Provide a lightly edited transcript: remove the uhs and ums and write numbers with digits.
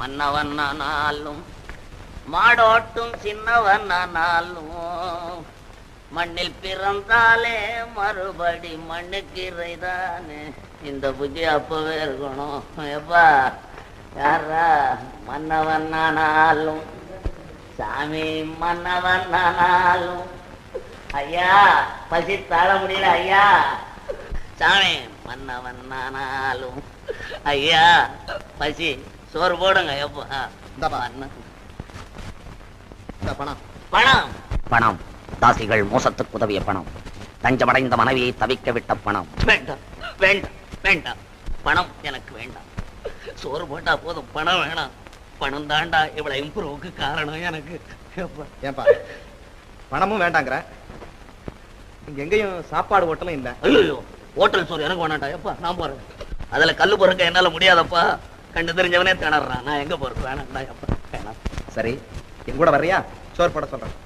மன்னவன்னாலும் மாடோட்டும் சின்னவன்னாலும் மண்ணில் பிறந்தாலே மறுபடி மண்ணுக்கு இறைதானே. இந்த புத்தி அப்பவே இருக்கணும். எப்பா யாரா மன்னவன்னாலும் சாமி மன்னவன்னாலும் ஐயா பசி தாழ முடியல ஐயா. சாமி மன்னவன்னாலும் ஐயா பசி சோறு போடுங்க. எப்பா பணம் பணம் பணம் தாசிகள் மோசத்துக்கு உதவிய பணம், தஞ்சமடைந்த மனைவியை தவிக்க விட்ட பணம். வேண்டாம் வேண்டாம் வேண்டாம், பணம் எனக்கு வேண்டாம். சோறு போட்டா போதும், பணம் வேணாம். பணம் தாண்டா இவ்வளவு இம்ப்ரூவுக்கு காரணம் எனக்கு. ஏன்பா பணமும் வேண்டாங்கிற? இங்க எங்கேயும் சாப்பாடு ஹோட்டலும் இல்ல. ஐயோ ஹோட்டல் சோறு எனக்கு வேணாண்டா. எப்பா நான் போறேன். அதுல கல்லு பொறுக்க என்னால முடியாதப்பா. கண்டு தெரிஞ்சவனே திணறான். நான் எங்க போறது? வேணாண்டா எப்பா வேணாம். சரி என் கூட வர்றியா? சோறு போட சொல்றேன்.